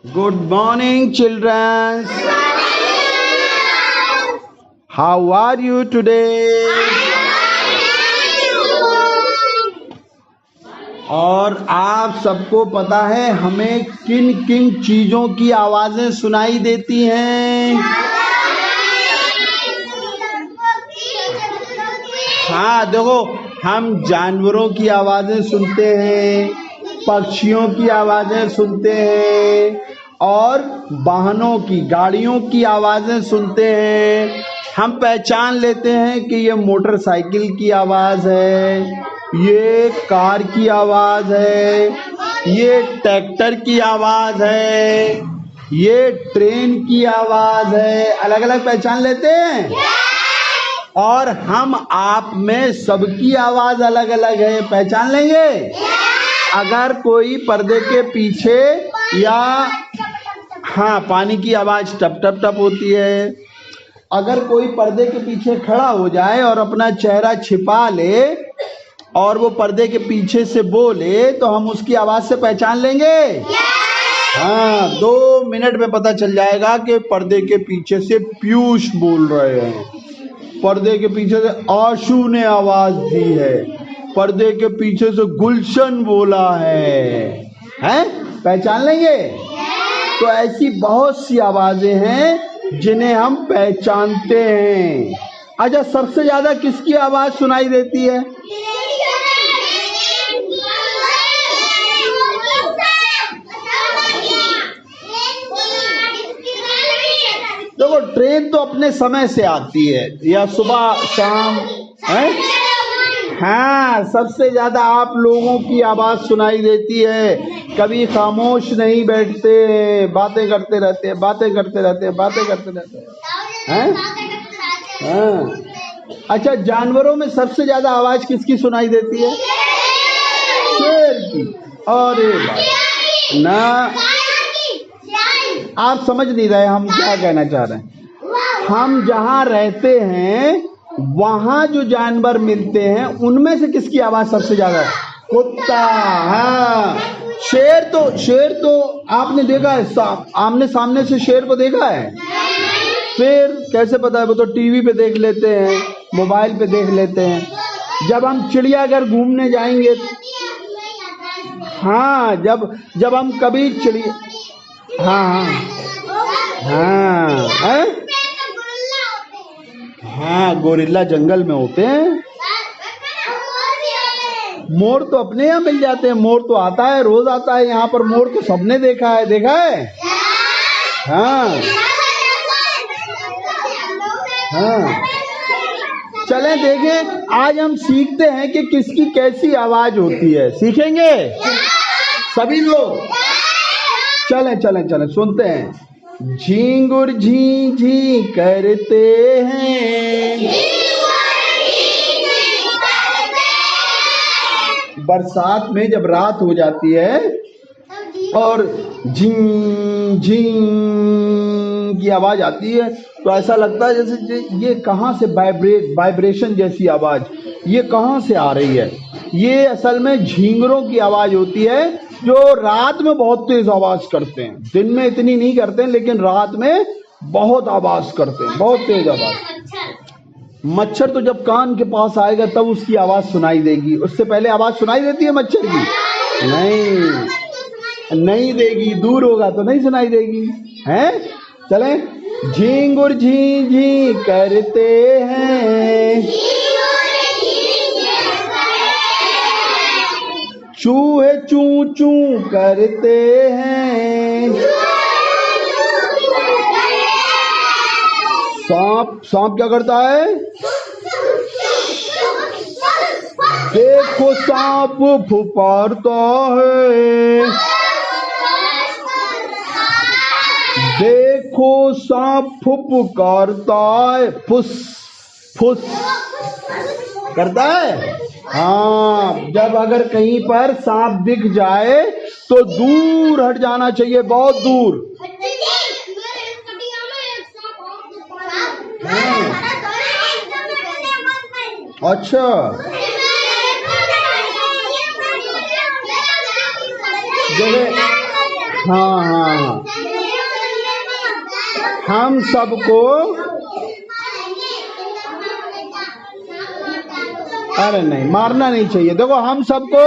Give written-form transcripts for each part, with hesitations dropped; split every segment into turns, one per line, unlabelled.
Good morning, children. How are you today? और आप सबको पता है हमें किन किन चीजों की आवाजें सुनाई देती हैं? हाँ, देखो, हम जानवरों की आवाजें सुनते हैं, पक्षियों की आवाजें सुनते हैं और वाहनों की, गाड़ियों की आवाजें सुनते हैं। हम पहचान लेते हैं कि ये मोटरसाइकिल की आवाज है, ये कार की आवाज है, ये ट्रैक्टर की आवाज है, ये ट्रेन की आवाज है। अलग अलग पहचान लेते हैं। और हम आप में सबकी आवाज अलग अलग है, पहचान लेंगे। अगर कोई पर्दे के पीछे या पानी की आवाज टप टप टप होती है। अगर कोई पर्दे के पीछे खड़ा हो जाए और अपना चेहरा छिपा ले और वो पर्दे के पीछे से बोले तो हम उसकी आवाज से पहचान लेंगे। 2 मिनट में पता चल जाएगा कि पर्दे के पीछे से पीयूष बोल रहे हैं, पर्दे के पीछे से आशु ने आवाज दी है, पर्दे के पीछे से गुलशन बोला है, पहचान लेंगे। तो ऐसी बहुत सी आवाजें हैं जिन्हें हम पहचानते हैं। अच्छा, सबसे ज्यादा किसकी आवाज सुनाई देती है? देखो, ट्रेन तो अपने समय से आती है, या सुबह शाम है। सबसे ज्यादा आप लोगों की आवाज सुनाई देती है। कभी खामोश नहीं बैठते, बातें करते रहते हैं, बातें करते रहते हैं, बातें करते रहते हैं। अच्छा, जानवरों में सबसे ज्यादा आवाज किसकी सुनाई देती है? शेर की। अरे भाई ना, आप समझ नहीं रहे हम क्या कहना चाह रहे हैं। हम जहाँ रहते हैं वहाँ जो जानवर मिलते हैं उनमें से किसकी आवाज सबसे ज्यादा है? कुत्ता। शेर तो आपने देखा है, आमने सामने से शेर को देखा है? फिर कैसे पता है? वो तो टीवी पे देख लेते हैं, मोबाइल पे देख लेते हैं। जब हम चिड़ियाघर घूमने जाएंगे, जब हम कभी गोरिल्ला जंगल में होते हैं। मोर तो अपने यहाँ मिल जाते हैं, मोर तो आता है, रोज आता है यहाँ पर। मोर तो सबने देखा है। चलें देखें, आज हम सीखते हैं कि किसकी कैसी आवाज होती है। सीखेंगे सभी लोग। चलें सुनते हैं। झींगुर झी झी करते हैं, बरसात में जब रात हो जाती है और झीं झीं की आवाज आती है तो ऐसा लगता है जैसे ये कहाँ से वाइब्रेशन जैसी आवाज ये कहाँ से आ रही है। ये असल में झींगरों की आवाज होती है जो रात में बहुत तेज आवाज करते हैं। दिन में इतनी नहीं करते हैं, लेकिन रात में बहुत आवाज करते हैं, बहुत तेज आवाज। मच्छर तो जब कान के पास आएगा तब उसकी आवाज सुनाई देगी। उससे पहले आवाज सुनाई देती है मच्छर की? नहीं देगी। दूर होगा तो नहीं सुनाई देगी। चलें। झींगुर झी झी करते हैं, चूहे चू चू करते हैं, सांप क्या करता है? देखो सांप फुफारता है, देखो सांप फुफकारता है, फुस फुस करता है। जब अगर कहीं पर सांप दिख जाए तो दूर हट जाना चाहिए, बहुत दूर। अच्छा, हाँ हाँ हाँ, हम सबको, अरे नहीं मारना नहीं चाहिए। देखो हम सबको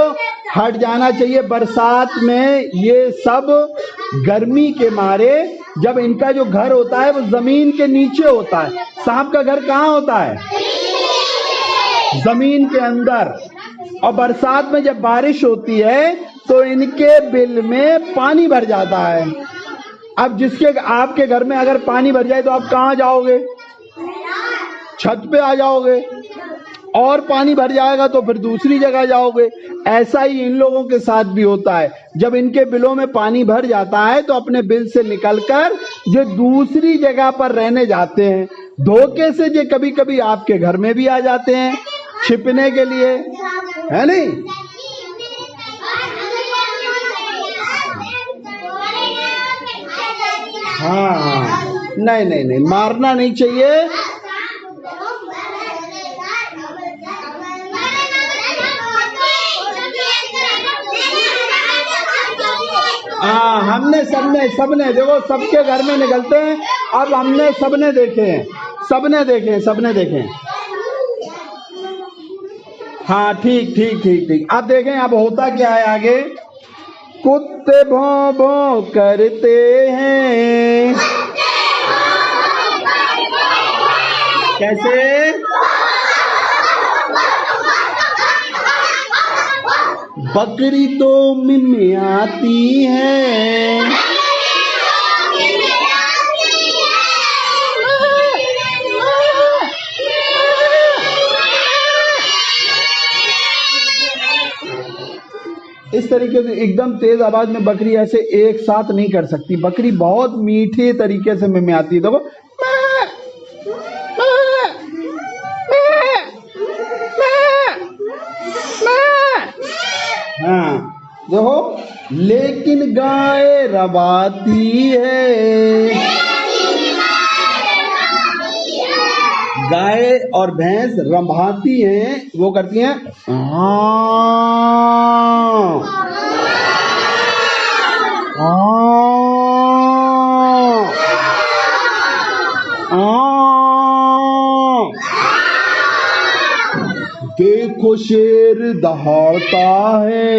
हट जाना चाहिए। बरसात में ये सब गर्मी के मारे, जब इनका जो घर होता है वो जमीन के नीचे होता है। सांप का घर कहाँ होता है? जमीन के अंदर। और बरसात में जब बारिश होती है तो इनके बिल में पानी भर जाता है। अब जिसके आपके घर में अगर पानी भर जाए तो आप कहाँ जाओगे? छत पे आ जाओगे। और पानी भर जाएगा तो फिर दूसरी जगह जाओगे। ऐसा ही इन लोगों के साथ भी होता है। जब इनके बिलों में पानी भर जाता है तो अपने बिल से निकलकर जो दूसरी जगह पर रहने जाते हैं। धोखे से जो कभी कभी आपके घर में भी आ जाते हैं छिपने के लिए, है नहीं? हाँ हाँ, नहीं नहीं नहीं, मारना नहीं चाहिए। हाँ, हमने सबने देखो, सबके घर में निकलते हैं। अब हमने सबने देखे हैं। हाँ ठीक ठीक ठीक ठीक। अब देखें अब होता क्या है आगे। कुत्ते भौं भौं करते हैं। कैसे? बकरी तो मिमियाती है। इस तरीके से एकदम तेज आवाज में बकरी ऐसे एक साथ नहीं कर सकती। बकरी बहुत मीठे तरीके से मिमियाती है। देखो, हाँ देखो, लेकिन गाय रवाती है। गाय और भैंस रंभाती हैं, वो करती हैं देखो शेर दहाड़ता है।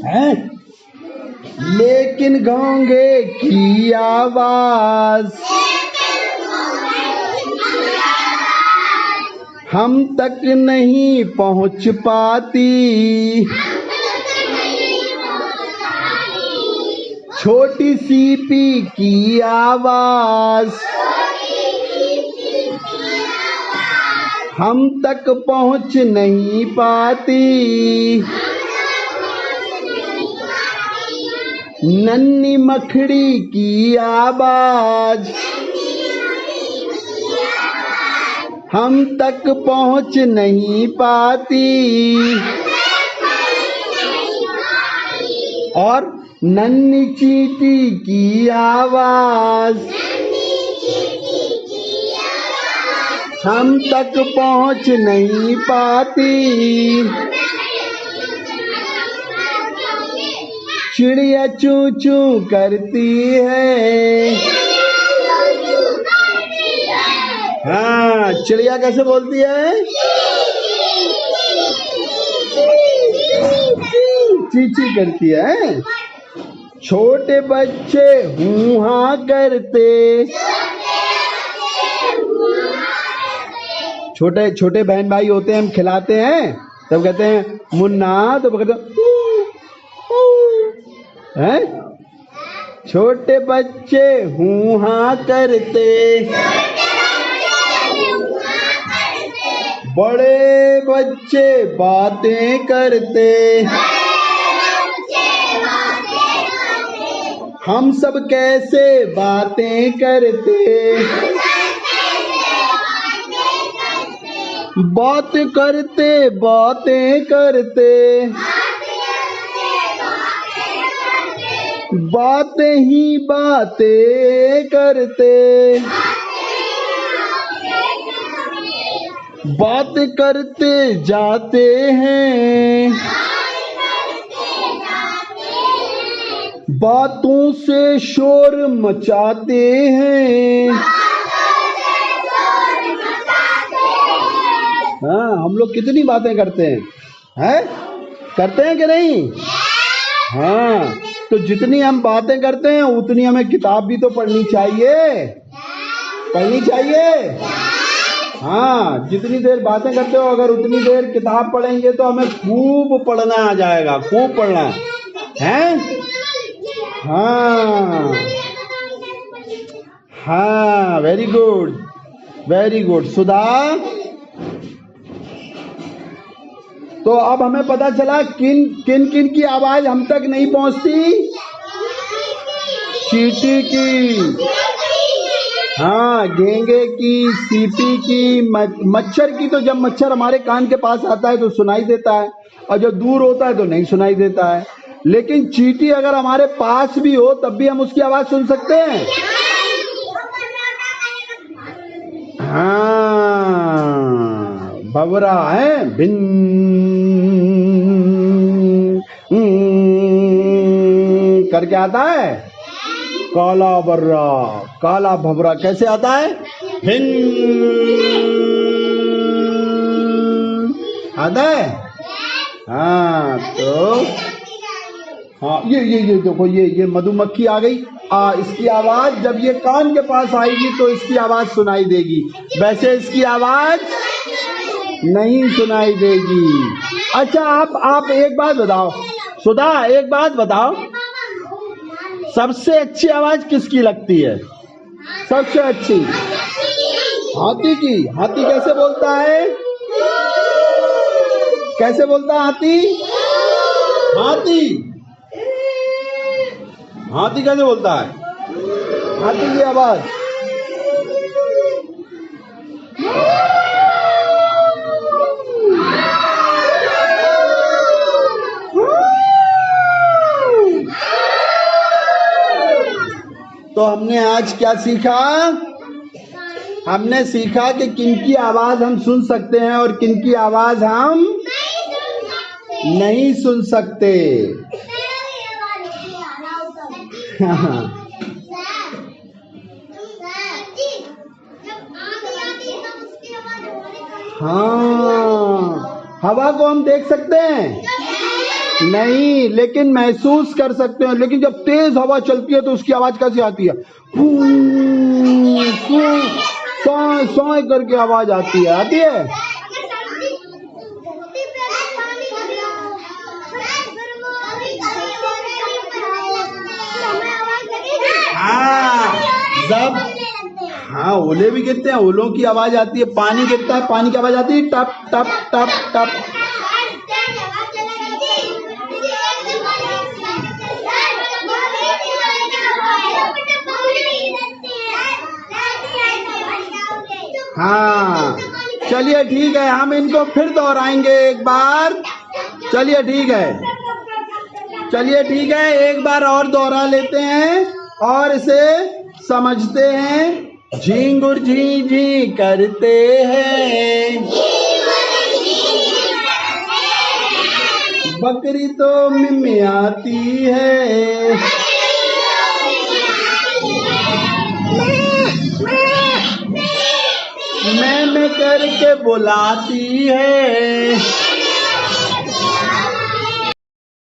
है? लेकिन घोंगे की आवाज हम तक नहीं पहुंच पाती। छोटी सीपी की आवाज हम तक पहुंच नहीं पाती। नन्ही मखड़ी की आवाज हम तक पहुंच नहीं पाती। और नन्ही चींटी की आवाज हम तक पहुंच नहीं पाती। चिड़िया चू चू करती है। हाँ, चिड़िया कैसे बोलती है? चींची करती है। छोटे बच्चे हुआ करते। छोटे छोटे बहन भाई होते हैं, हम खिलाते हैं तब कहते हैं मुन्ना, तो कहते हैं। छोटे बच्चे हुआ करते, बड़े बच्चे बातें करते। हम सब कैसे बातें करते। बातें करते बातें करते, बातें ही बातें करते। बात करते जाते हैं, बातों से शोर मचाते हैं। हाँ, हम लोग कितनी बातें करते हैं? करते हैं कि नहीं? हाँ, तो जितनी हम बातें करते हैं उतनी हमें किताब भी तो पढ़नी चाहिए। पढ़नी चाहिए। हाँ, जितनी देर बातें करते हो अगर उतनी देर किताब पढ़ेंगे तो हमें खूब पढ़ना आ जाएगा, खूब पढ़ना है। हाँ हाँ, वेरी गुड, वेरी गुड सुधा। तो अब हमें पता चला किन किन किन की आवाज हम तक नहीं पहुंचती। चींटी की, हाँ, घेंगे की, सीपी की, मच्छर की। तो जब मच्छर हमारे कान के पास आता है तो सुनाई देता है, और जब दूर होता है तो नहीं सुनाई देता है। लेकिन चींटी अगर हमारे पास भी हो तब भी हम उसकी आवाज सुन सकते हैं। हाँ, भंवरा है, भिन करके आता है। काला बर्रा, काला भंवरा कैसे आता है? भिन आता है। हाँ, तो हाँ, ये देखो, ये मधुमक्खी आ गई। इसकी आवाज जब ये कान के पास आएगी तो इसकी आवाज सुनाई देगी, वैसे इसकी आवाज नहीं सुनाई देगी। अच्छा, आप एक बात बताओ सुधा, एक बात बताओ, सबसे अच्छी आवाज किसकी लगती है? सबसे अच्छी हाथी की। हाथी कैसे बोलता है? कैसे बोलता है हाथी? हाथी कैसे बोलता है? हाथी की आवाज तो हमने आज क्या सीखा? हमने सीखा कि किनकी आवाज हम सुन सकते हैं और किनकी आवाज हम नहीं सुन सकते। हाँ, हवा को हम देख सकते हैं नहीं, लेकिन महसूस कर सकते हैं। लेकिन जब तेज हवा चलती है तो उसकी आवाज कैसी आती है? सॉय करके आवाज आती है। आती है। हाँ, ओले भी गिरते हैं, ओलों की आवाज आती है। पानी गिरता है, पानी की आवाज आती है, टप टप टप टप। हाँ, चलिए ठीक है, हम इनको फिर दोहराएंगे एक बार। चलिए ठीक है, एक बार और दोहरा लेते हैं और इसे समझते हैं। झींगुर झी झी करते हैं, बकरी तो मिमियाती है, मैं करके बुलाती है।